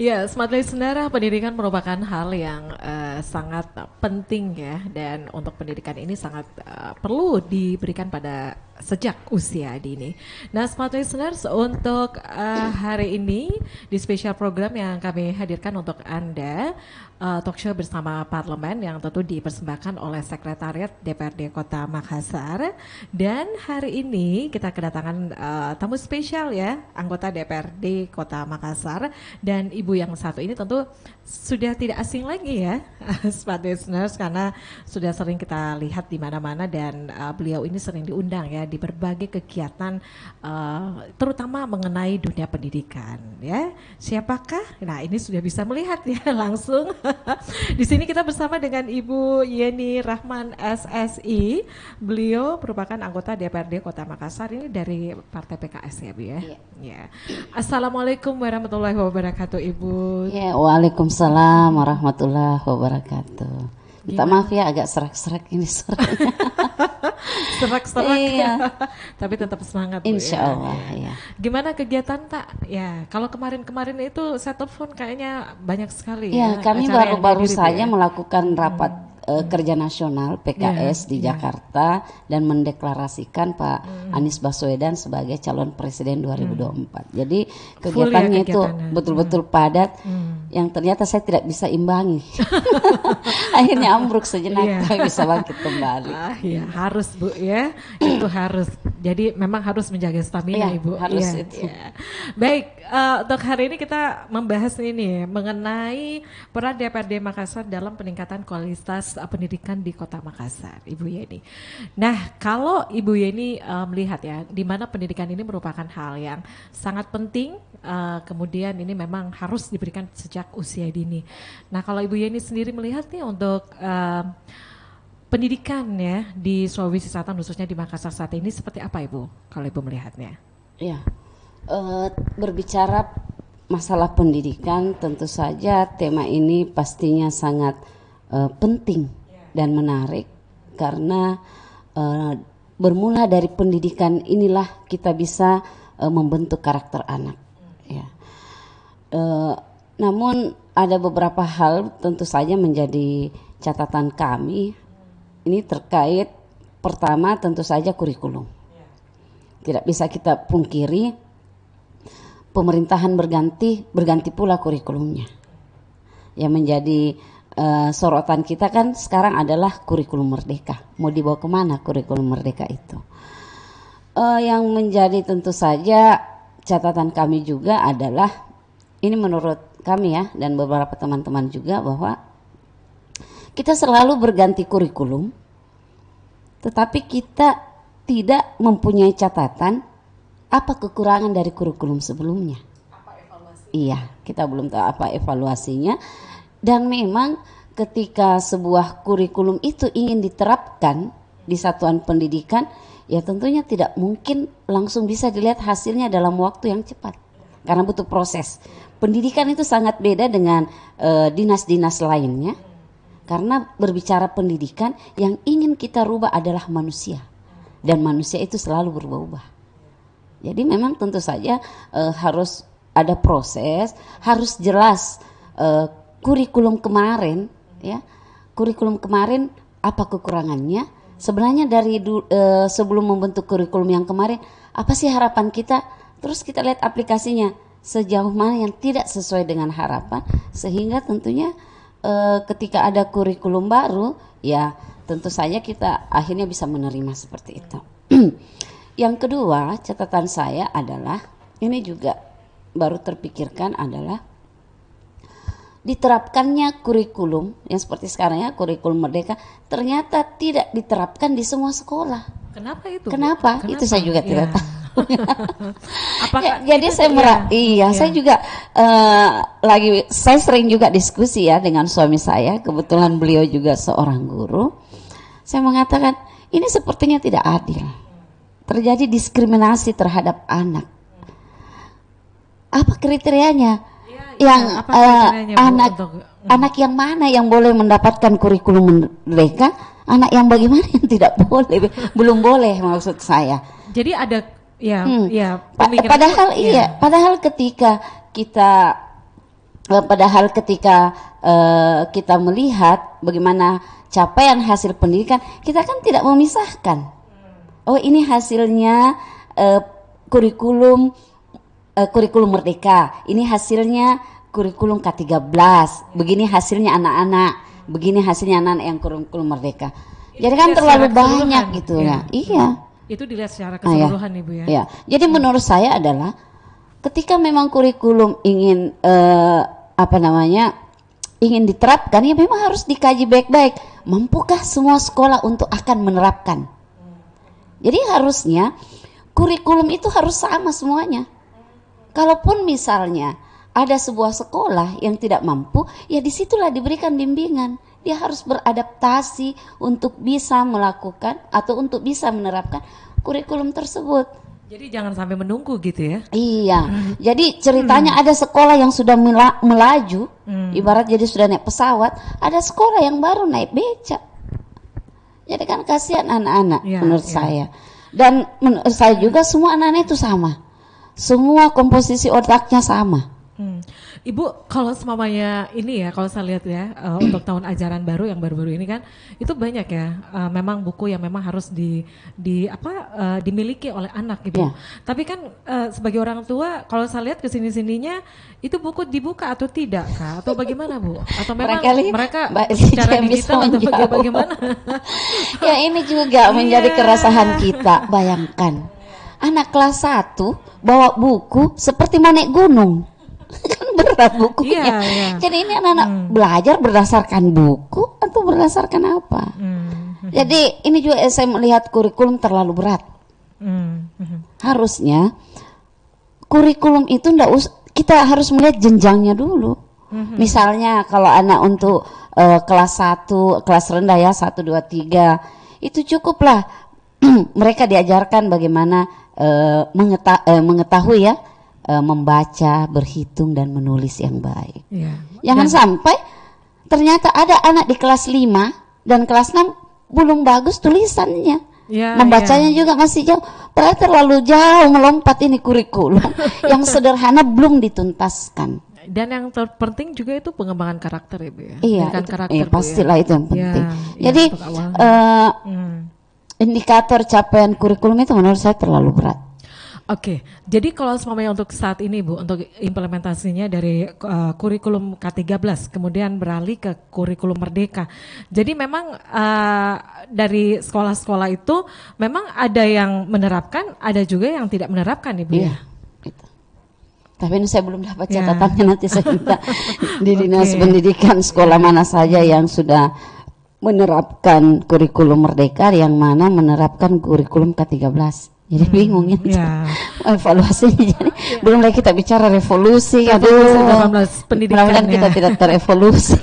Ya, smart listener, pendidikan merupakan hal yang sangat penting ya, dan untuk pendidikan ini sangat perlu diberikan pada sejak usia dini. Nah, smart listeners, untuk hari ini di spesial program yang kami hadirkan untuk Anda, talk show bersama Parlemen yang tentu dipersembahkan oleh Sekretariat DPRD Kota Makassar. Dan hari ini kita kedatangan tamu spesial ya, anggota DPRD Kota Makassar, dan Ibu yang satu ini tentu sudah tidak asing lagi ya, smart listeners, karena sudah sering kita lihat di mana-mana, dan beliau ini sering diundang ya di berbagai kegiatan, terutama mengenai dunia pendidikan ya. Siapakah? Nah, ini sudah bisa melihat ya langsung. Di sini kita bersama dengan Ibu Yeni Rahman SSI. Beliau merupakan anggota DPRD Kota Makassar, ini dari Partai PKS ya Bu ya. Iya. Ya. Assalamualaikum warahmatullahi wabarakatuh Ibu. Ya, waalaikumsalam warahmatullahi wabarakatuh. Minta maaf ya, agak serak-serak ini suaranya. Serak-serak. Iya. Tapi tetap semangat Bu, Insya ya. Allah ya. Gimana kegiatan Tak? Ya, kalau kemarin-kemarin itu saya telepon kayaknya banyak sekali Ya, ya. kami acara yang baru-baru dihadiri, Bu, saja ya. melakukan rapat kerja nasional PKS di Jakarta dan mendeklarasikan Pak Anies Baswedan sebagai calon presiden 2024. Jadi kegiatannya itu kegiatannya. betul-betul padat, yang ternyata saya tidak bisa imbangi. Akhirnya ambruk sejenak, Iya. tapi bisa bangkit kembali. Ya harus Bu ya, itu harus. Jadi memang harus menjaga stamina Iya, Ibu. harus Iya, itu. iya. Baik, untuk hari ini kita membahas ini mengenai peran DPRD Makassar dalam peningkatan kualitas pendidikan di Kota Makassar, Ibu Yeni. Nah, kalau Ibu Yeni melihat ya, di mana pendidikan ini merupakan hal yang sangat penting, kemudian ini memang harus diberikan sejak usia dini. Nah, kalau Ibu Yeni sendiri melihat nih untuk pendidikan ya di Sulawesi Selatan, khususnya di Makassar saat ini seperti apa Ibu, kalau Ibu melihatnya? Ya, berbicara masalah pendidikan, tentu saja tema ini pastinya sangat penting dan menarik, karena bermula dari pendidikan inilah kita bisa membentuk karakter anak. Ya. Namun ada beberapa hal tentu saja menjadi catatan kami. Ini terkait, pertama tentu saja kurikulum. Tidak bisa kita pungkiri, pemerintahan berganti pula kurikulumnya. Yang menjadi sorotan kita kan sekarang adalah kurikulum merdeka. Mau dibawa kemana kurikulum merdeka itu? Yang menjadi tentu saja catatan kami juga adalah, ini menurut kami ya dan beberapa teman-teman juga, bahwa kita selalu berganti kurikulum, tetapi kita tidak mempunyai catatan apa kekurangan dari kurikulum sebelumnya. Iya, kita belum tahu apa evaluasinya. Dan memang ketika sebuah kurikulum itu ingin diterapkan di satuan pendidikan, ya tentunya tidak mungkin langsung bisa dilihat hasilnya dalam waktu yang cepat, karena butuh proses. Pendidikan itu sangat beda dengan dinas-dinas lainnya, karena berbicara pendidikan, yang ingin kita rubah adalah manusia, dan manusia itu selalu berubah-ubah. Jadi memang tentu saja harus ada proses, harus jelas kurikulum kemarin, ya, kurikulum kemarin apa kekurangannya. Sebenarnya dari sebelum membentuk kurikulum yang kemarin, apa sih harapan kita? Terus kita lihat aplikasinya sejauh mana yang tidak sesuai dengan harapan, sehingga tentunya ketika ada kurikulum baru, ya tentu saja kita akhirnya bisa menerima seperti itu. Yang kedua, catatan saya adalah, ini juga baru terpikirkan, adalah diterapkannya kurikulum yang seperti sekarang ya, kurikulum merdeka, ternyata tidak diterapkan di semua sekolah. Kenapa itu? Kenapa? Itu saya juga tidak tahu. Apakah jadi saya saya juga saya sering juga diskusi ya dengan suami saya, kebetulan beliau juga seorang guru. Saya mengatakan ini sepertinya tidak adil, terjadi diskriminasi terhadap anak. Apa kriterianya? Anak yang mana yang boleh mendapatkan kurikulum merdeka, anak yang bagaimana yang tidak boleh, belum boleh maksud saya. Jadi ada padahal ketika kita Padahal ketika kita melihat bagaimana capaian hasil pendidikan, kita kan tidak memisahkan. Oh, ini hasilnya kurikulum kurikulum Merdeka. Ini hasilnya kurikulum K13. Begini hasilnya anak-anak. Begini hasilnya anak-anak yang kurikulum Merdeka. Jadi kan terlalu banyak gitu ya. Iya. Itu dilihat secara keseluruhan Ibu ya. Iya. Jadi menurut saya adalah ketika memang kurikulum ingin ingin diterapkan, ya memang harus dikaji baik-baik. Mampukah semua sekolah untuk akan menerapkan? Jadi harusnya kurikulum itu harus sama semuanya. Kalaupun misalnya ada sebuah sekolah yang tidak mampu, ya disitulah diberikan bimbingan. Dia harus beradaptasi untuk bisa melakukan atau untuk bisa menerapkan kurikulum tersebut. Jadi jangan sampai menunggu gitu ya. Iya. Jadi ceritanya ada sekolah yang sudah melaju, ibarat jadi sudah naik pesawat, ada sekolah yang baru naik becak. Jadi kan kasihan anak-anak menurut saya. Dan menurut saya juga semua anak-anak itu sama. Semua komposisi otaknya sama. Ibu, kalau semamanya ini ya, kalau saya lihat ya, untuk tahun ajaran baru yang baru-baru ini kan, itu banyak ya, memang buku yang memang harus dimiliki oleh anak gitu. Tapi kan sebagai orang tua, kalau saya lihat kesini-sininya, itu buku dibuka atau tidak, Kak? Atau bagaimana Bu? Atau memang mereka secara digital atau bagaimana? Ya ini juga menjadi keresahan kita. Bayangkan, anak kelas 1 bawa buku seperti naik gunung. Kan berat bukunya. Jadi ini anak-anak belajar berdasarkan buku atau berdasarkan apa? Jadi ini juga saya melihat kurikulum terlalu berat. Harusnya kurikulum itu kita harus melihat jenjangnya dulu. Misalnya kalau anak untuk kelas 1, kelas rendah ya 1, 2, 3, itu cukuplah mereka diajarkan bagaimana mengetahui ya, membaca, berhitung dan menulis yang baik. Jangan sampai ternyata ada anak di kelas 5 dan kelas 6 belum bagus tulisannya. Membacanya juga masih jauh. Padahal terlalu jauh melompat ini kurikulum yang sederhana belum dituntaskan. Dan yang terpenting juga itu pengembangan karakter Ibu ya. Iya, pastilah itu yang penting. Jadi indikator capaian kurikulum itu menurut saya terlalu berat. Oke, jadi kalau semuanya untuk saat ini Bu, untuk implementasinya dari kurikulum K13 kemudian beralih ke kurikulum Merdeka. Jadi memang dari sekolah-sekolah itu memang ada yang menerapkan, ada juga yang tidak menerapkan Ibu ya. Gitu. Tapi ini saya belum dapat catatannya, nanti saya minta di Dinas Pendidikan sekolah mana saja yang sudah menerapkan kurikulum Merdeka, yang mana menerapkan kurikulum K13. Jadi bingung ya. Evaluasinya jadi belum lagi kita bicara revolusi, pendidikan kita tidak terevolusi.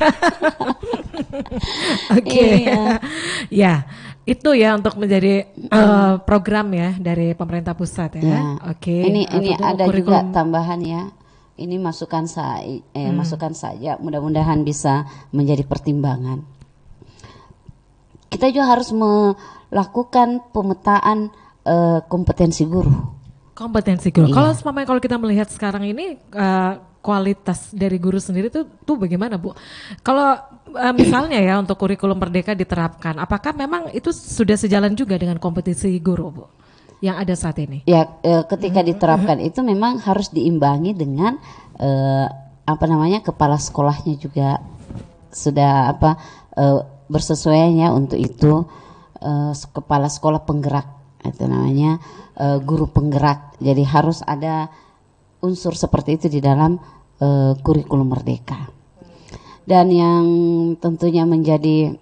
Ya, itu ya untuk menjadi program ya dari pemerintah pusat ya. Ini ada juga tambahan ya. Ini masukan saja, mudah-mudahan bisa menjadi pertimbangan. Kita juga harus melakukan pemetaan kompetensi guru. Kalau kalau kita melihat sekarang ini kualitas dari guru sendiri tuh bagaimana Bu? Kalau misalnya ya untuk kurikulum Merdeka diterapkan, apakah memang itu sudah sejalan juga dengan kompetisi guru Bu yang ada saat ini? Ya, ketika diterapkan itu memang harus diimbangi dengan kepala sekolahnya juga sudah bersesuaiannya untuk itu, kepala sekolah penggerak. Itu namanya guru penggerak. Jadi harus ada unsur seperti itu di dalam kurikulum Merdeka. Dan yang tentunya menjadi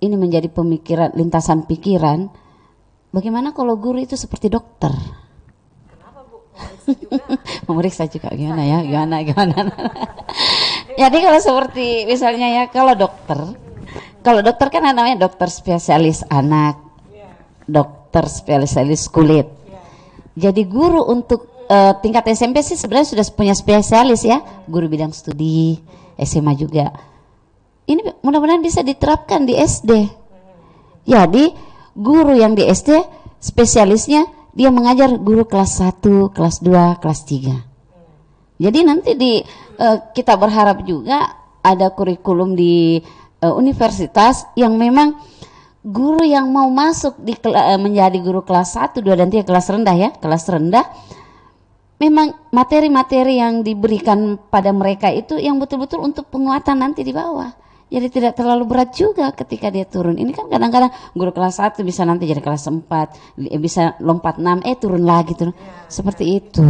ini menjadi pemikiran, lintasan pikiran, bagaimana kalau guru itu seperti dokter? Kenapa Bu? Memeriksa juga gimana ya? Gimana? Jadi kalau seperti misalnya ya, kalau dokter kan namanya dokter spesialis anak, dokter spesialis kulit. Jadi guru untuk tingkat SMP sih sebenarnya sudah punya spesialis ya, guru bidang studi, SMA juga. Ini mudah-mudahan bisa diterapkan di SD. Jadi guru yang di SD spesialisnya dia mengajar guru kelas 1, kelas 2, kelas 3. Jadi nanti kita berharap juga ada kurikulum di universitas yang memang guru yang mau masuk menjadi guru kelas 1, 2 dan 3 kelas rendah ya, kelas rendah, memang materi-materi yang diberikan pada mereka itu yang betul-betul untuk penguatan nanti di bawah. Jadi tidak terlalu berat juga ketika dia turun. Ini kan kadang-kadang guru kelas 1 bisa nanti jadi kelas 4, bisa lompat 6, turun lagi turun. Seperti itu.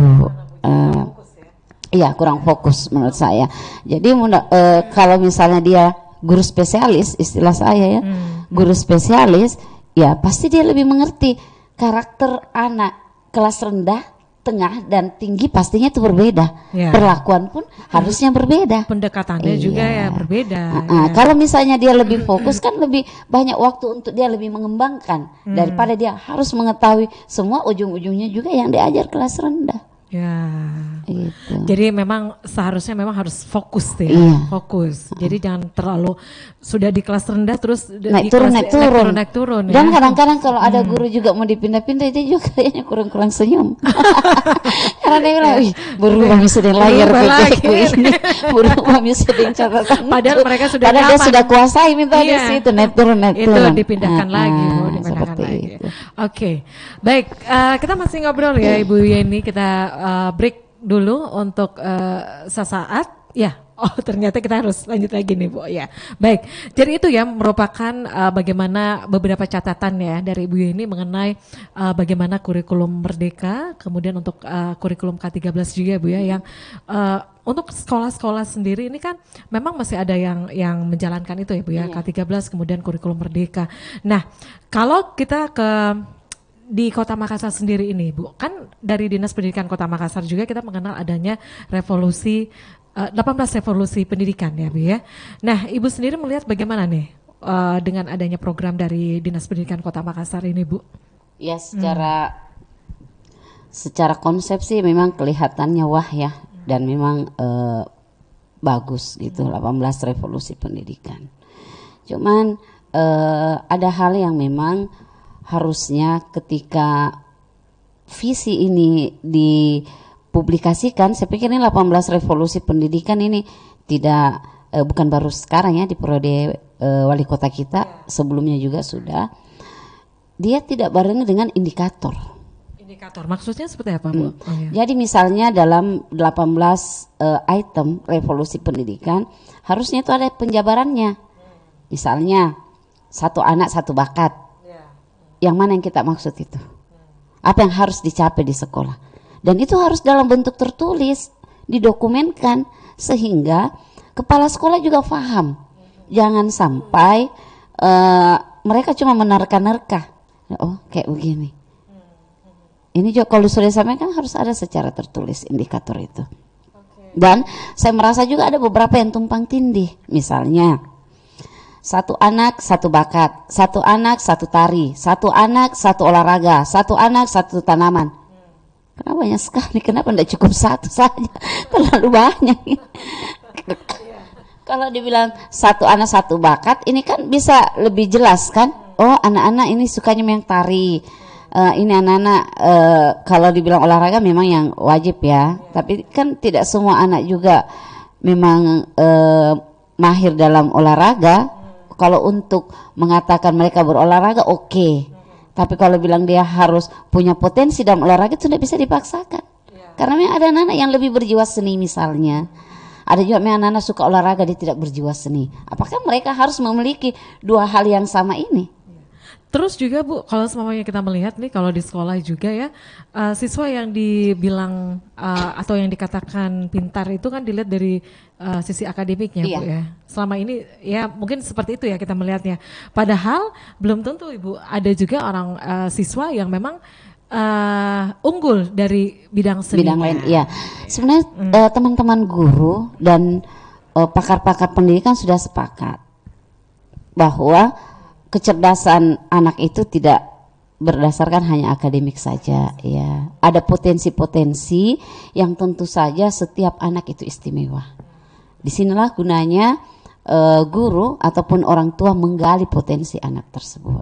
Iya, kurang fokus menurut saya. Jadi kalau misalnya dia guru spesialis, istilah saya ya, guru spesialis, ya pasti dia lebih mengerti karakter anak kelas rendah, tengah dan tinggi pastinya itu berbeda. Perlakuan pun harusnya berbeda. Pendekatannya juga ya berbeda. Kalau misalnya dia lebih fokus kan lebih banyak waktu untuk dia lebih mengembangkan daripada dia harus mengetahui semua ujung-ujungnya juga yang diajar kelas rendah. Ya. Gitu. Jadi memang seharusnya memang harus fokus deh, fokus. Jadi jangan terlalu sudah di kelas rendah terus naik turun. Dan ya. kadang-kadang kalau ada guru juga mau dipindah-pindah dia juga kayaknya kurang-kurang senyum. Karena dia bilang, berubah misalnya layar PPK ini, berubah misalnya catatan. Padahal mereka sudah dia sudah kuasai minta di situ naik turun. Itu dipindahkan lagi, dipindahkan lagi. Oke, baik. Kita masih ngobrol ya Ibu Yeni, kita break dulu untuk sesaat ya. Oh ternyata kita harus lanjut lagi nih Bu ya. Baik, jadi itu ya merupakan bagaimana beberapa catatan ya dari Ibu Yeni mengenai bagaimana kurikulum Merdeka, kemudian untuk kurikulum K13 juga Bu ya, yang untuk sekolah-sekolah sendiri ini kan memang masih ada yang menjalankan itu ya Bu ya, K13 kemudian kurikulum Merdeka. Nah kalau kita di Kota Makassar sendiri ini Bu, kan dari Dinas Pendidikan Kota Makassar juga kita mengenal adanya revolusi 18 revolusi pendidikan ya Bu ya. Nah Ibu sendiri melihat bagaimana nih dengan adanya program dari Dinas Pendidikan Kota Makassar ini Bu? Ya secara konsepsi memang kelihatannya wah ya, dan memang bagus gitu 18 revolusi pendidikan. Cuman ada hal yang memang harusnya ketika visi ini dipublikasikan, saya pikir ini 18 revolusi pendidikan ini tidak bukan baru sekarang ya di periode wali kota kita, sebelumnya juga sudah. Dia tidak barengan dengan indikator. Indikator maksudnya seperti apa Bu? Jadi misalnya dalam 18 item revolusi pendidikan harusnya itu ada penjabarannya. Misalnya satu anak satu bakat. Yang mana yang kita maksud itu? Apa yang harus dicapai di sekolah? Dan itu harus dalam bentuk tertulis, didokumenkan sehingga kepala sekolah juga paham. Jangan sampai mereka cuma menerka-nerka. Oh, kayak begini. Ini juga kalau sudah disampaikan harus ada secara tertulis indikator itu. Dan saya merasa juga ada beberapa yang tumpang tindih. Misalnya, satu anak satu bakat, satu anak satu tari, satu anak satu olahraga, satu anak satu tanaman. Kenapa banyak sekali? Kenapa tidak cukup satu saja? Terlalu banyak. Kalau dibilang satu anak satu bakat, ini kan bisa lebih jelas kan? Oh, anak-anak ini sukanya yang tari. Ini anak-anak kalau dibilang olahraga memang yang wajib ya. Tapi kan tidak semua anak juga memang mahir dalam olahraga. Kalau untuk mengatakan mereka berolahraga oke. Tapi kalau bilang dia harus punya potensi dalam olahraga itu tidak bisa dipaksakan. Karena memang ada anak-anak yang lebih berjiwa seni misalnya. Ada juga memang anak-anak suka olahraga dia tidak berjiwa seni. Apakah mereka harus memiliki dua hal yang sama ini? Terus juga Bu, kalau semuanya kita melihat nih kalau di sekolah juga ya, siswa yang dibilang atau yang dikatakan pintar itu kan dilihat dari sisi akademiknya Bu ya. Selama ini ya mungkin seperti itu ya kita melihatnya. Padahal belum tentu Ibu, ada juga orang siswa yang memang unggul dari bidang seni. Bidang lain, iya. Sebenarnya teman-teman guru dan pakar-pakar pendidikan sudah sepakat bahwa kecerdasan anak itu tidak berdasarkan hanya akademik saja ya. Ada potensi-potensi yang tentu saja setiap anak itu istimewa. Disinilah gunanya guru ataupun orang tua menggali potensi anak tersebut.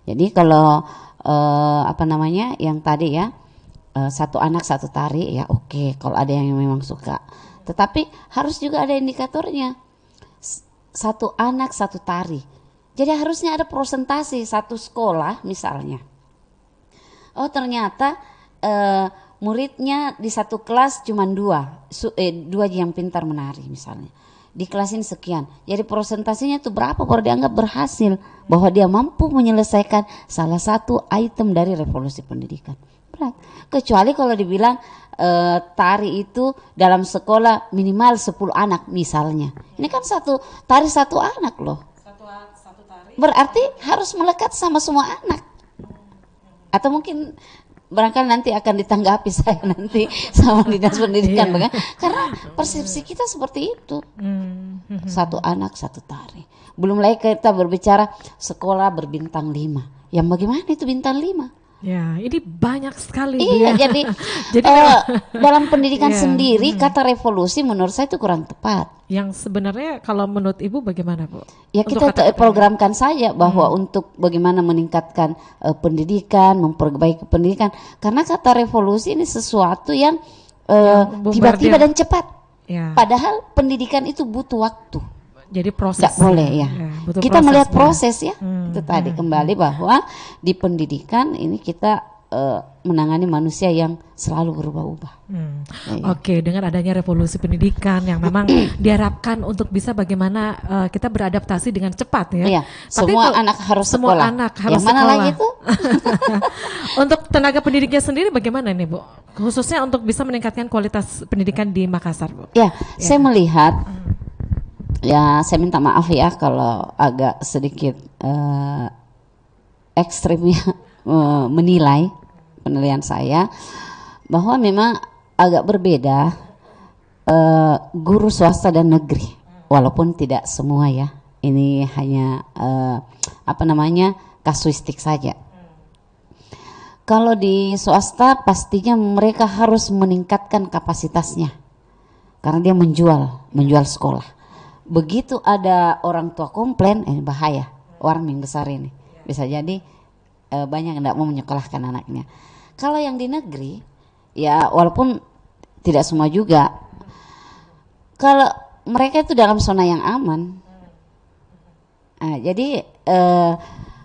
Jadi kalau apa namanya yang tadi ya, satu anak satu tari ya oke, kalau ada yang memang suka. Tetapi harus juga ada indikatornya. Satu anak satu tari. Jadi harusnya ada presentasi satu sekolah misalnya. Oh ternyata muridnya di satu kelas cuma dua yang pintar menari misalnya. Di kelas ini sekian. Jadi presentasinya itu berapa baru dianggap berhasil, bahwa dia mampu menyelesaikan salah satu item dari revolusi pendidikan. Berat. Kecuali kalau dibilang tari itu dalam sekolah minimal 10 anak misalnya. Ini kan tari satu anak loh. Satu tari. Berarti harus melekat sama semua anak. Atau mungkin barangkali nanti akan ditanggapi saya nanti sama dinas pendidikan, karena persepsi kita seperti itu. Satu anak satu tari. Belum lagi kita berbicara sekolah berbintang 5. Yang bagaimana itu bintang 5? Ya, ini banyak sekali. Iya, jadi dalam pendidikan sendiri kata revolusi menurut saya itu kurang tepat. Yang sebenarnya kalau menurut Ibu bagaimana, Bu? Ya kita programkan saja bahwa untuk bagaimana meningkatkan pendidikan, memperbaiki pendidikan. Karena kata revolusi ini sesuatu yang tiba-tiba dan cepat. Ya. Padahal pendidikan itu butuh waktu. Jadi proses. Nggak boleh ya. Kita melihat proses ya. Itu tadi kembali bahwa di pendidikan ini kita menangani manusia yang selalu berubah-ubah. Oke, dengan adanya revolusi pendidikan yang memang diharapkan untuk bisa bagaimana kita beradaptasi dengan cepat ya. Iya, semua anak harus sekolah. Semua anak harus yang mana sekolah. Lagi tuh? Untuk tenaga pendidiknya sendiri bagaimana nih, Bu? Khususnya untuk bisa meningkatkan kualitas pendidikan di Makassar, Bu. Ya, saya melihat ya saya minta maaf ya kalau agak sedikit ekstrim ya menilai penilaian saya, bahwa memang agak berbeda guru swasta dan negeri, walaupun tidak semua ya, ini hanya kasuistik saja. Kalau di swasta pastinya mereka harus meningkatkan kapasitasnya karena dia menjual sekolah. Begitu ada orang tua komplain, ini bahaya, warning besar ini. Bisa jadi banyak yang tidak mau menyekolahkan anaknya. Kalau yang di negeri, ya walaupun tidak semua juga, kalau mereka itu dalam zona yang aman, jadi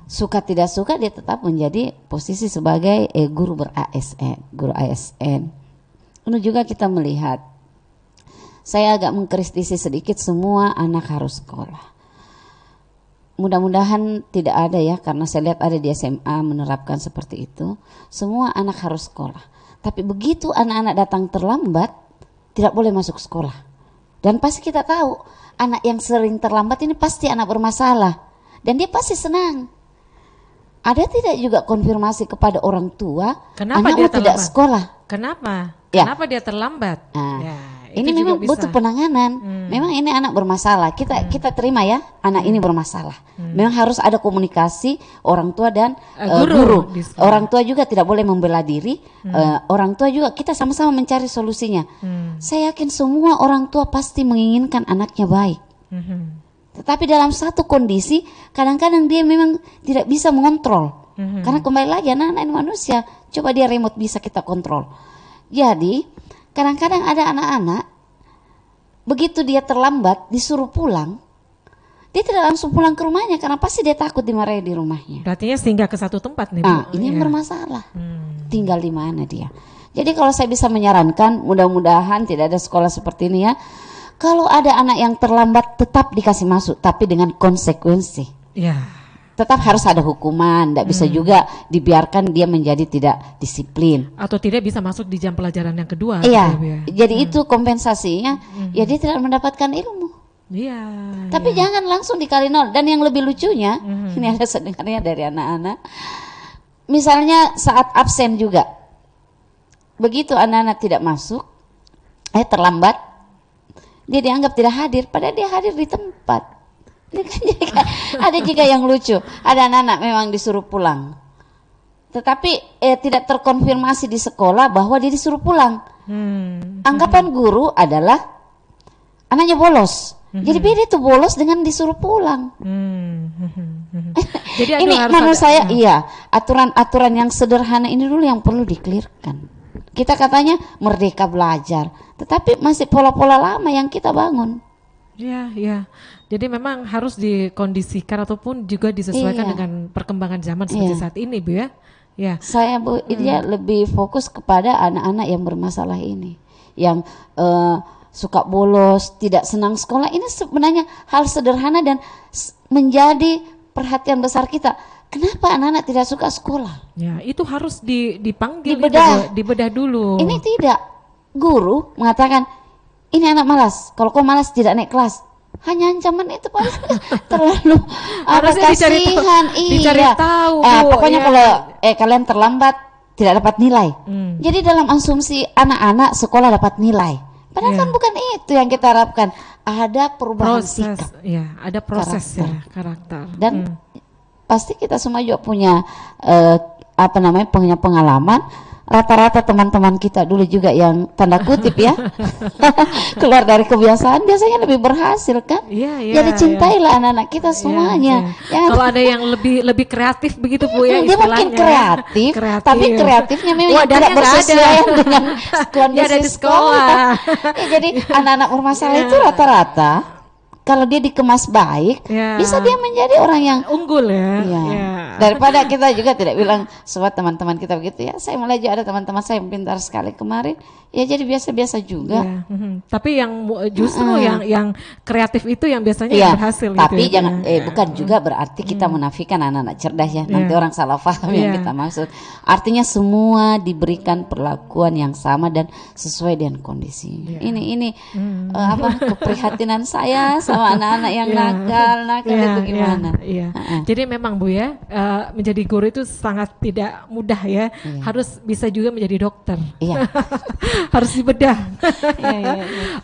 suka tidak suka dia tetap menjadi posisi sebagai guru guru ASN. Ini juga kita melihat, saya agak mengkritisi sedikit, semua anak harus sekolah. Mudah-mudahan tidak ada ya, karena saya lihat ada di SMA menerapkan seperti itu. Semua anak harus sekolah. Tapi begitu anak-anak datang terlambat, tidak boleh masuk sekolah. Dan pasti kita tahu, anak yang sering terlambat ini pasti anak bermasalah. Dan dia pasti senang. Ada tidak juga konfirmasi kepada orang tua, anakmu tidak sekolah. Kenapa? Ya. Kenapa dia terlambat? Ini memang butuh penanganan. Memang ini anak bermasalah. Kita terima ya, anak ini bermasalah. Memang harus ada komunikasi orang tua dan guru. Orang tua juga tidak boleh membela diri. Orang tua juga kita sama-sama mencari solusinya. Saya yakin semua orang tua pasti menginginkan anaknya baik. Tetapi dalam satu kondisi, kadang-kadang dia memang tidak bisa mengontrol. Karena kembali lagi anak-anak ini manusia. Coba dia remote bisa kita kontrol. Jadi kadang-kadang ada anak-anak, begitu dia terlambat, disuruh pulang, dia tidak langsung pulang ke rumahnya karena pasti dia takut dimarahi di rumahnya. Artinya singgah ke satu tempat nih, Bu. Ini yang bermasalah. Tinggal di mana dia. Jadi kalau saya bisa menyarankan, mudah-mudahan tidak ada sekolah seperti ini ya. Kalau ada anak yang terlambat tetap dikasih masuk, tapi dengan konsekuensi. Ya. Tetap harus ada hukuman, tidak bisa juga dibiarkan dia menjadi tidak disiplin. Atau tidak bisa masuk di jam pelajaran yang kedua. Iya, jadi itu kompensasinya, ya dia tidak mendapatkan ilmu. Iya. Tapi jangan langsung dikali nol. Dan yang lebih lucunya, ini ada sedengarnya dari anak-anak, misalnya saat absen juga, begitu anak-anak tidak masuk, terlambat, dia dianggap tidak hadir, padahal dia hadir di tempat. Ada juga yang lucu, ada anak-anak memang disuruh pulang, tetapi tidak terkonfirmasi di sekolah bahwa dia disuruh pulang. Anggapan guru adalah anaknya bolos, Jadi beda tuh bolos dengan disuruh pulang. Jadi Ini harus menurut ada, saya iya, aturan-aturan yang sederhana ini dulu yang perlu di-clearkan. Kita katanya merdeka belajar, tetapi masih pola-pola lama yang kita bangun. ya, ya. Jadi memang harus dikondisikan ataupun juga disesuaikan Iya, dengan perkembangan zaman seperti iya. saat ini, Bu ya. Ya. Saya dia lebih fokus kepada anak-anak yang bermasalah ini, yang suka bolos, tidak senang sekolah. Ini sebenarnya hal sederhana dan menjadi perhatian besar kita. Kenapa anak-anak tidak suka sekolah? Ya, itu harus dipanggil Dibedah. dibedah dulu. Ini tidak. Guru mengatakan, ini anak malas. Kalau kau malas tidak naik kelas. Hanya ancaman itu paling terlalu Harusnya dicari tahu, kasihan. dicari Iya. tahu, Bu, Pokoknya ya. kalau kalian terlambat tidak dapat nilai. Hmm. Jadi dalam asumsi anak-anak sekolah dapat nilai. Padahal Iya. kan bukan itu yang kita harapkan. Ada perubahan Proses, sikap. ya, ada proses ya, karakter. Dan pasti kita semua juga punya punya pengalaman. Rata-rata teman-teman kita dulu juga yang tanda kutip ya keluar dari kebiasaan biasanya lebih berhasil kan. Iya, iya. Jadi cintailah anak-anak kita Iya, semuanya. iya. Jangan- Kalau ada yang lebih kreatif begitu Bu ya dia mungkin istilahnya. kreatif, tapi kreatifnya memang Wadahnya tidak nggak bersesuaian ada. dengan Dia ada kondisi di sekolah. Ya, jadi anak-anak bermasalah Iya. itu rata-rata kalau dia dikemas baik, Iya. bisa dia menjadi orang yang Unggul ya. iya. Ya. Daripada kita juga tidak bilang sobat teman-teman kita begitu ya. Saya mulai juga ada teman-teman saya yang pintar sekali kemarin. Ya jadi biasa-biasa juga. Ya, Tapi yang justru yang kreatif itu yang biasanya Iya, yang berhasil tapi gitu ya, jangan Bu ya. bukan juga berarti kita menafikan anak-anak cerdas ya. Nanti Iya. orang salah paham yang Iya. kita maksud. Artinya semua diberikan perlakuan yang sama dan sesuai dengan kondisi. Iya. Ini keprihatinan saya sama anak-anak yang Iya. nakal Iya, itu gimana? Iya. Jadi memang Bu ya, menjadi guru itu sangat tidak mudah ya. Iya. Harus bisa juga menjadi dokter. Iya. Harus dibedah. Iya.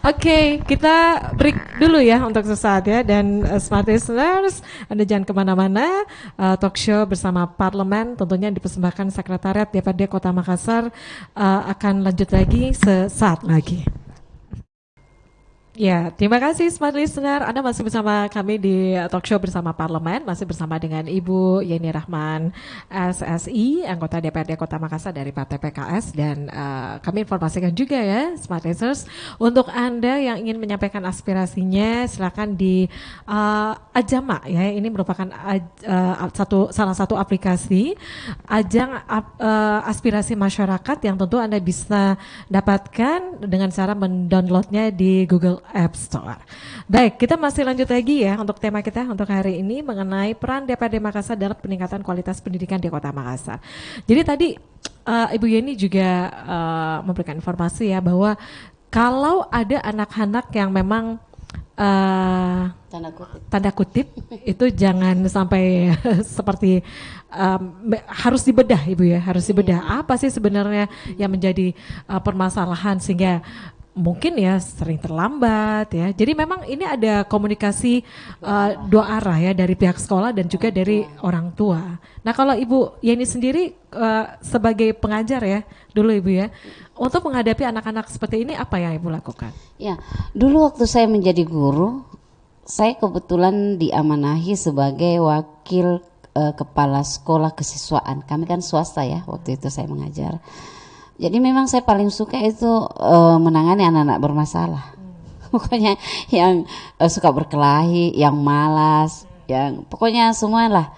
Oke, kita break dulu ya untuk sesaat ya. Dan smart listeners, Anda jangan kemana-mana. Talk show bersama Parlemen tentunya dipersembahkan Sekretariat DPRD Kota Makassar akan lanjut lagi sesaat lagi. Ya, terima kasih Smart Listener. Anda masih bersama kami di Talk Show bersama Parlemen, masih bersama dengan Ibu Yeni Rahman SSI, anggota DPRD Kota Makassar dari Partai PKS, dan kami informasikan juga ya Smart Listeners, untuk Anda yang ingin menyampaikan aspirasinya silakan di Ajama ya. Ini merupakan salah satu aplikasi ajang aspirasi masyarakat yang tentu Anda bisa dapatkan dengan cara mendownloadnya di Google App Store. Baik, kita masih lanjut lagi ya untuk tema kita untuk hari ini mengenai peran DPRD Makassar dalam peningkatan kualitas pendidikan di Kota Makassar. Jadi tadi Ibu Yeni juga memberikan informasi ya bahwa kalau ada anak-anak yang memang tanda kutip itu jangan sampai seperti harus dibedah Ibu ya, harus dibedah. Apa sih sebenarnya yang menjadi permasalahan sehingga mungkin ya sering terlambat ya. Jadi memang ini ada komunikasi dua arah ya, dari pihak sekolah dan juga dari orang tua. Nah kalau Ibu Yeni sendiri sebagai pengajar ya dulu Ibu ya, untuk menghadapi anak-anak seperti ini apa yang Ibu lakukan? Ya, dulu waktu saya menjadi guru, saya kebetulan diamanahi sebagai wakil kepala sekolah kesiswaan. Kami kan swasta ya, waktu itu saya mengajar. Jadi memang saya paling suka itu menangani anak-anak bermasalah. Pokoknya yang suka berkelahi, yang malas, yang pokoknya semualah.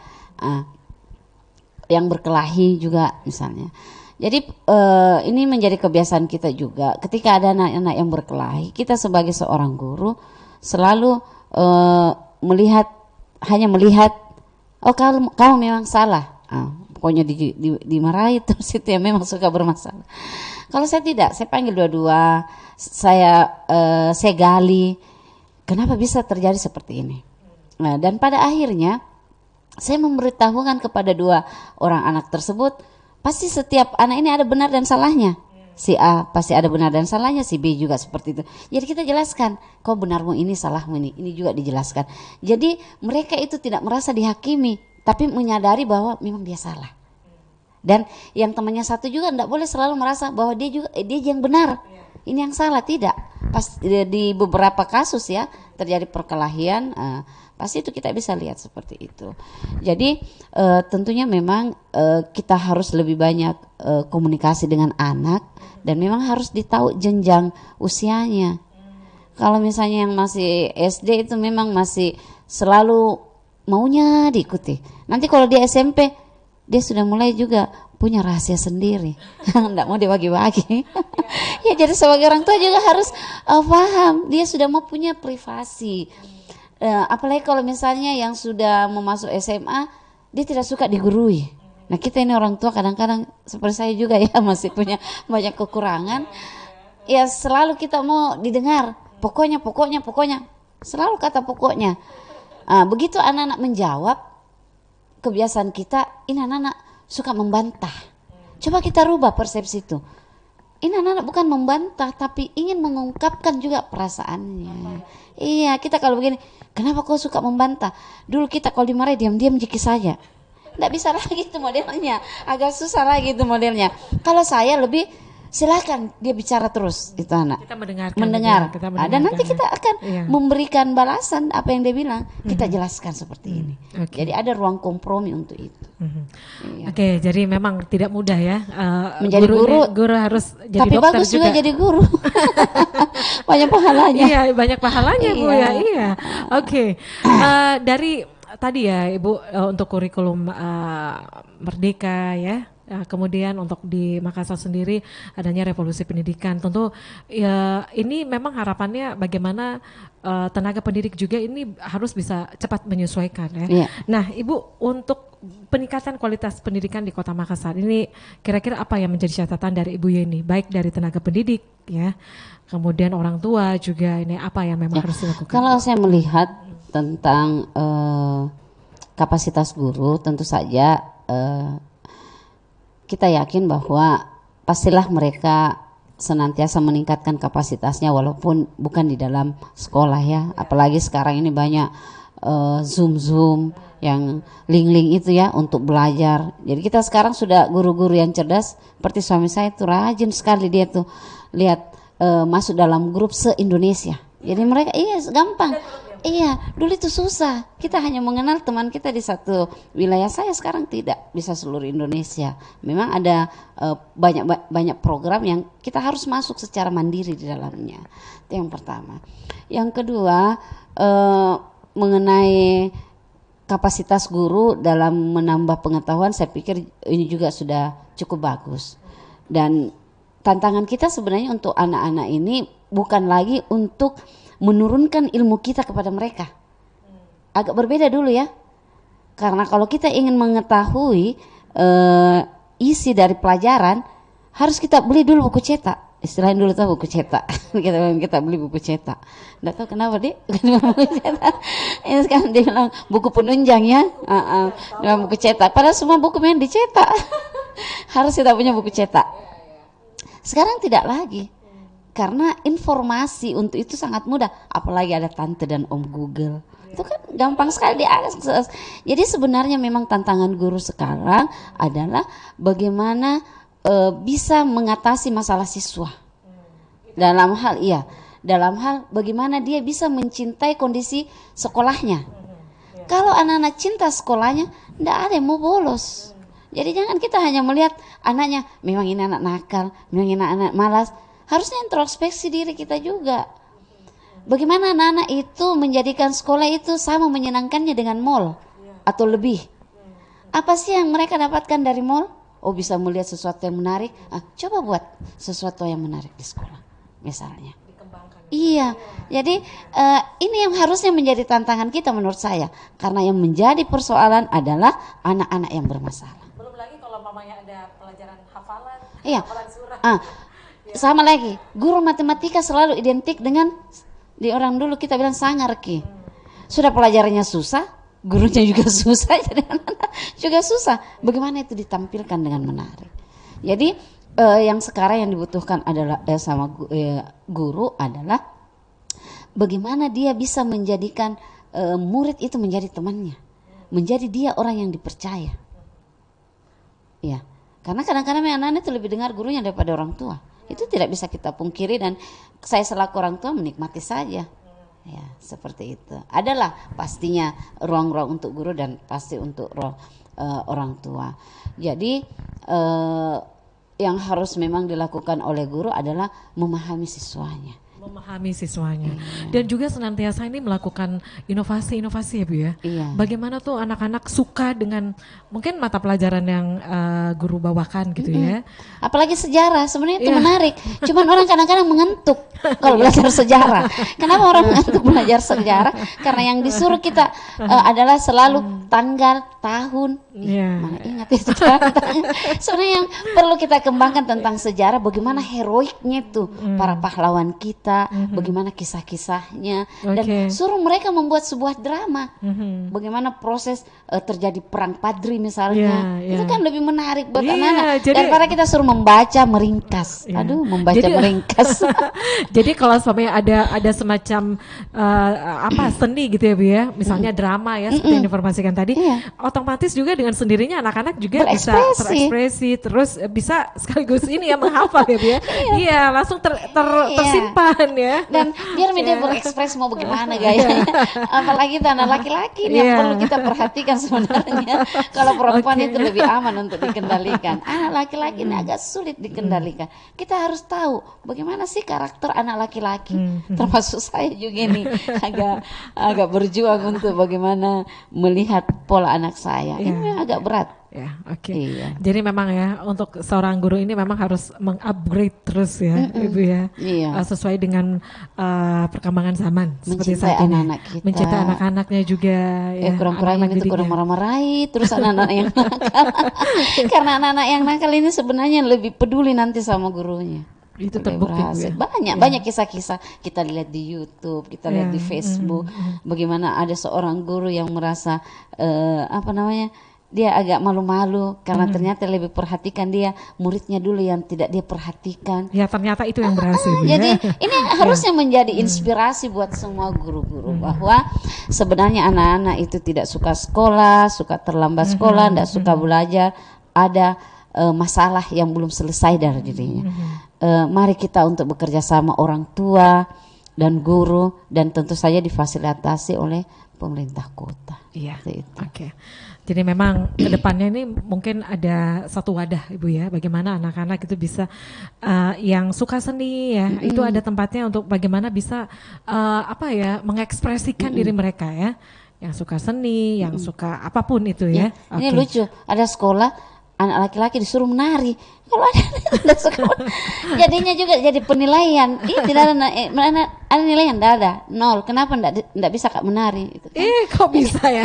Yang berkelahi juga misalnya. Jadi ini menjadi kebiasaan kita juga. Ketika ada anak-anak yang berkelahi, kita sebagai seorang guru selalu hanya melihat, oh kamu memang salah. Pokoknya dimarahi terus itu ya, memang suka bermasalah. Kalau saya tidak, saya panggil dua-dua, saya gali kenapa bisa terjadi seperti ini. Nah, dan pada akhirnya saya memberitahukan kepada dua orang anak tersebut, pasti setiap anak ini ada benar dan salahnya. Si A pasti ada benar dan salahnya, si B juga seperti itu. Jadi kita jelaskan, kau benarmu ini, salahmu ini juga dijelaskan. Jadi mereka itu tidak merasa dihakimi, tapi menyadari bahwa memang dia salah. Dan yang temannya satu juga tidak boleh selalu merasa bahwa dia yang benar. ini yang salah, tidak. Pas di beberapa kasus ya terjadi perkelahian, pasti itu kita bisa lihat seperti itu. Jadi tentunya memang kita harus lebih banyak komunikasi dengan anak, dan memang harus ditahu jenjang usianya. Kalau misalnya yang masih SD itu memang masih selalu maunya diikuti. Nanti kalau dia SMP, dia sudah mulai juga punya rahasia sendiri, nggak mau dibagi-bagi. Ya, jadi sebagai orang tua juga harus paham, dia sudah mau punya privasi. Apalagi kalau misalnya yang sudah mau masuk SMA, dia tidak suka digurui. Nah, kita ini orang tua kadang-kadang seperti saya juga ya, masih punya banyak kekurangan. Ya, selalu kita mau didengar, pokoknya, selalu kata pokoknya. Begitu anak-anak menjawab, kebiasaan kita, ini anak-anak suka membantah. Coba kita rubah persepsi itu. Ini anak-anak bukan membantah, tapi ingin mengungkapkan juga perasaannya. Iya, kita kalau begini, kenapa kau suka membantah? Dulu kita kalau dimarahi diam-diam jiki saja. Nggak bisa lagi itu modelnya, agak susah lagi itu modelnya. Kalau saya lebih, silakan dia bicara terus, itu anak. Kita mendengarkan. Dan nanti kita akan memberikan balasan apa yang dia bilang. Kita jelaskan seperti ini. Jadi ada ruang kompromi untuk itu. Oke, jadi memang tidak mudah ya. Menjadi guru harus jadi tapi dokter bagus juga jadi guru. Banyak pahalanya. Iya, banyak pahalanya Bu ya. Iya. Oke. Dari tadi ya Ibu, untuk kurikulum Merdeka ya. Kemudian untuk di Makassar sendiri adanya revolusi pendidikan. Tentu ya ini memang harapannya bagaimana tenaga pendidik juga ini harus bisa cepat menyesuaikan ya. Nah, Ibu, untuk peningkatan kualitas pendidikan di Kota Makassar ini kira-kira apa yang menjadi catatan dari Ibu Yeni, baik dari tenaga pendidik ya, kemudian orang tua juga, ini apa yang memang harus dilakukan? Kalau saya melihat tentang kapasitas guru, tentu saja kita yakin bahwa pastilah mereka senantiasa meningkatkan kapasitasnya walaupun bukan di dalam sekolah ya. Apalagi sekarang ini banyak Zoom yang link-link itu ya untuk belajar. Jadi kita sekarang sudah guru-guru yang cerdas, seperti suami saya itu rajin sekali, dia tuh lihat masuk dalam grup se-Indonesia. Jadi mereka gampang. Iya, dulu itu susah. Kita hanya mengenal teman kita di satu wilayah. Saya sekarang tidak bisa seluruh Indonesia. Memang ada banyak program yang kita harus masuk secara mandiri di dalamnya. Itu yang pertama. Yang kedua, mengenai kapasitas guru dalam menambah pengetahuan, saya pikir ini juga sudah cukup bagus. Dan tantangan kita sebenarnya untuk anak-anak ini bukan lagi untuk menurunkan ilmu kita kepada mereka. Agak berbeda dulu ya. Karena kalau kita ingin mengetahui isi dari pelajaran, harus kita beli dulu buku cetak. Istilahnya dulu tahu buku cetak. kita beli buku cetak. Nggak tahu kenapa dia buku cetak. Ini sekarang dia bilang buku penunjang ya. Dengan buku cetak. Padahal semua buku yang dicetak. Harus kita punya buku cetak. Sekarang tidak lagi. Karena informasi untuk itu sangat mudah, apalagi ada tante dan om Google. Itu kan gampang sekali diakses. Jadi sebenarnya memang tantangan guru sekarang adalah bagaimana bisa mengatasi masalah siswa. Dalam hal bagaimana dia bisa mencintai kondisi sekolahnya. Kalau anak-anak cinta sekolahnya, tidak ada yang mau bolos. Jadi jangan kita hanya melihat anaknya, memang ini anak nakal, memang ini anak malas. Harusnya introspeksi diri kita juga. Bagaimana anak-anak itu menjadikan sekolah itu sama menyenangkannya dengan mall atau lebih. Apa sih yang mereka dapatkan dari mall? Oh, bisa melihat sesuatu yang menarik. Coba buat sesuatu yang menarik di sekolah misalnya. Iya, jadi ini yang harusnya menjadi tantangan kita menurut saya. Karena yang menjadi persoalan adalah anak-anak yang bermasalah. Belum lagi kalau mamanya ada pelajaran hafalan, hafalan surah. Sama lagi, guru matematika selalu identik dengan, di orang dulu kita bilang sangar ki. Sudah pelajarannya susah, gurunya juga susah, jadi anak-anak juga susah. Bagaimana itu ditampilkan dengan menarik? Jadi yang sekarang yang dibutuhkan adalah guru adalah bagaimana dia bisa menjadikan murid itu menjadi temannya, menjadi dia orang yang dipercaya. Ya, karena kadang-kadang anak-anak itu lebih dengar gurunya daripada orang tua. Itu tidak bisa kita pungkiri dan saya selaku orang tua menikmati saja. Ya, seperti itu. Adalah pastinya ruang-ruang untuk guru dan pasti untuk orang tua. Jadi yang harus memang dilakukan oleh guru adalah memahami siswanya. Dan juga senantiasa ini melakukan inovasi-inovasi ya Bu ya. Iya. Bagaimana tuh anak-anak suka dengan mungkin mata pelajaran yang guru bawakan gitu ya. Apalagi sejarah sebenarnya itu menarik. Cuman orang kadang-kadang mengantuk kalau belajar sejarah. Kenapa orang mengantuk belajar sejarah? Karena yang disuruh kita adalah selalu tanggal, tahun. Mana ingat itu kan? Sebenarnya yang perlu kita kembangkan tentang sejarah, bagaimana heroiknya tuh para pahlawan kita, bagaimana kisah-kisahnya, dan suruh mereka membuat sebuah drama. Bagaimana proses terjadi perang Padri misalnya, itu kan lebih menarik buat anak-anak daripada kita suruh membaca meringkas. Aduh, membaca meringkas. Jadi kalau sebenarnya ada semacam seni gitu ya Bu ya, misalnya drama ya seperti yang diinformasikan tadi, otomatis juga dengan sendirinya anak-anak juga bisa terekspresi, terus bisa sekaligus ini ya menghafal ya Bu ya. Iya, langsung tersimpan ya. Dan biar dia berekspresi mau bagaimana gayanya. Apalagi itu anak laki-laki yang perlu kita perhatikan sebenarnya. Kalau perempuan itu lebih aman untuk dikendalikan. Anak laki-laki ini agak sulit dikendalikan. Kita harus tahu bagaimana sih karakter anak laki-laki. Termasuk saya juga nih agak berjuang untuk bagaimana melihat pola anak saya. Ini agak berat. Ya, Iya. Jadi memang ya untuk seorang guru ini memang harus mengupgrade terus ya, Ibu ya. Sesuai dengan perkembangan zaman seperti saat ini. Anak-anak kita. Mencintai anak-anaknya juga ya. Kurang-kurangnya itu kurang marah-marahi terus anak-anak yang nakal. Karena anak-anak yang nakal ini sebenarnya lebih peduli nanti sama gurunya. Itu terbukti ya. Banyak kisah-kisah kita lihat di YouTube, kita lihat di Facebook, bagaimana ada seorang guru yang merasa dia agak malu-malu karena ternyata lebih perhatikan dia muridnya dulu yang tidak dia perhatikan. Ya ternyata itu yang berhasil. Jadi ini harusnya menjadi inspirasi buat semua guru-guru bahwa sebenarnya anak-anak itu tidak suka sekolah, suka terlambat sekolah, tidak suka belajar, ada masalah yang belum selesai dari dirinya. Mari kita untuk bekerja sama orang tua dan guru dan tentu saja difasilitasi oleh pemerintah kota. Iya. Jadi memang kedepannya ini mungkin ada satu wadah Ibu ya, bagaimana anak-anak itu bisa yang suka seni ya, itu ada tempatnya untuk bagaimana bisa mengekspresikan diri mereka ya, yang suka seni, yang suka apapun itu ya. Ini lucu, ada sekolah anak laki-laki disuruh menari. Kalau ada sekolah, jadinya juga jadi penilaian. Tidak ada nilai yang ada 0. Kenapa tidak bisa Kak menari? Itu kan. Kok bisa ya?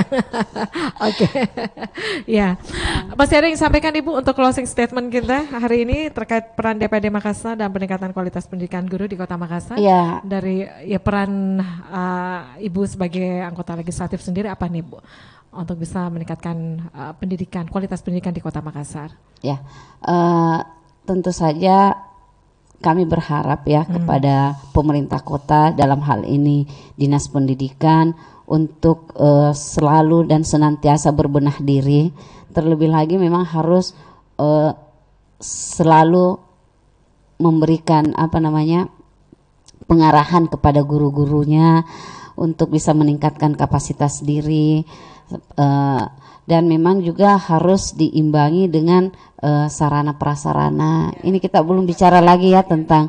Ya, masih ada yang sampaikan Ibu untuk closing statement kita hari ini terkait peran DPD Makassar dan peningkatan kualitas pendidikan guru di Kota Makassar. Dari peran Ibu sebagai anggota legislatif sendiri apa nih Bu? Untuk bisa meningkatkan pendidikan, kualitas pendidikan di Kota Makassar. Ya, tentu saja kami berharap ya kepada pemerintah kota dalam hal ini Dinas Pendidikan untuk selalu dan senantiasa berbenah diri. Terlebih lagi memang harus selalu memberikan pengarahan kepada guru-gurunya untuk bisa meningkatkan kapasitas diri. Dan memang juga harus diimbangi dengan sarana prasarana. Ini kita belum bicara lagi ya tentang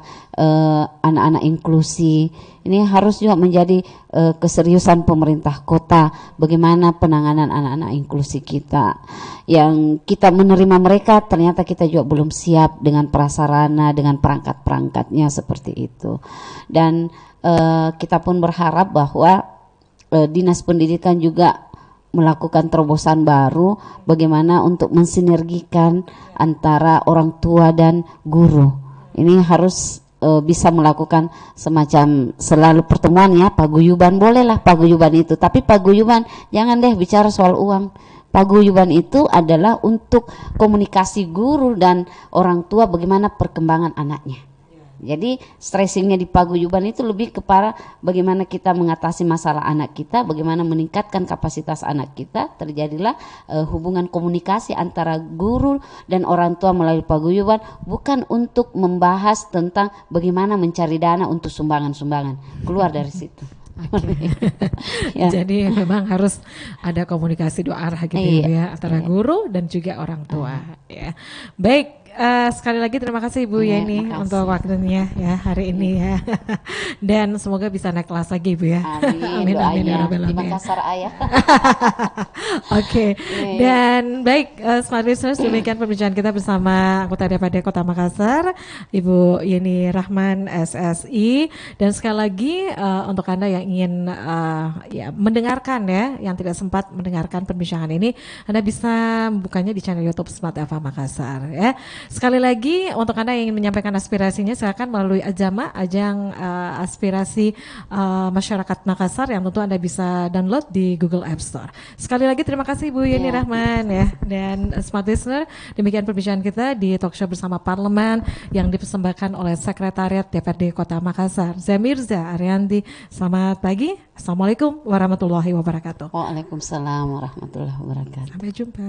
anak-anak inklusi. Ini harus juga menjadi keseriusan pemerintah kota. Bagaimana penanganan anak-anak inklusi kita. Yang kita menerima mereka ternyata kita juga belum siap dengan prasarana, dengan perangkat-perangkatnya seperti itu. Dan kita pun berharap bahwa Dinas Pendidikan juga melakukan terobosan baru bagaimana untuk mensinergikan antara orang tua dan guru. Ini harus bisa melakukan semacam selalu pertemuan ya, paguyuban bolehlah paguyuban itu, tapi paguyuban jangan deh bicara soal uang. Paguyuban itu adalah untuk komunikasi guru dan orang tua bagaimana perkembangan anaknya. Jadi stressingnya di paguyuban itu lebih kepada bagaimana kita mengatasi masalah anak kita, bagaimana meningkatkan kapasitas anak kita. Terjadilah hubungan komunikasi antara guru dan orang tua melalui paguyuban, bukan untuk membahas tentang bagaimana mencari dana untuk sumbangan-sumbangan. Keluar dari situ. Oke. Ya. Jadi memang harus ada komunikasi dua arah gitu Iya, ya antara iya. guru dan juga orang tua ya. Baik, sekali lagi terima kasih Ibu Iya, Yeni makasih. untuk waktunya ya hari ini ya. Dan semoga bisa naik kelas lagi Ibu ya. Amin, Amin ya doanya rabbal di alamin. Makassar ayah. Oke, dan baik Smart Listeners, demikian perbincangan kita bersama anggota DPD Kota Makassar, Ibu Yeni Rahman SSI. Dan sekali lagi untuk Anda yang ingin ya mendengarkan ya, yang tidak sempat mendengarkan perbincangan ini, Anda bisa membukanya di channel YouTube Smart FM Makassar ya. Sekali lagi untuk Anda yang ingin menyampaikan aspirasinya, silakan melalui Ajama, ajang aspirasi masyarakat Makassar, yang tentu Anda bisa download di Google App Store. Sekali lagi terima kasih Bu Yeni Ya. Rahman ya, dan Smart Listener, demikian perbincangan kita di talk show bersama Parlemen yang dipersembahkan oleh Sekretariat DPRD Kota Makassar. Saya Mirza Arianti, selamat pagi, Assalamualaikum warahmatullahi wabarakatuh. Waalaikumsalam warahmatullahi wabarakatuh. Sampai jumpa.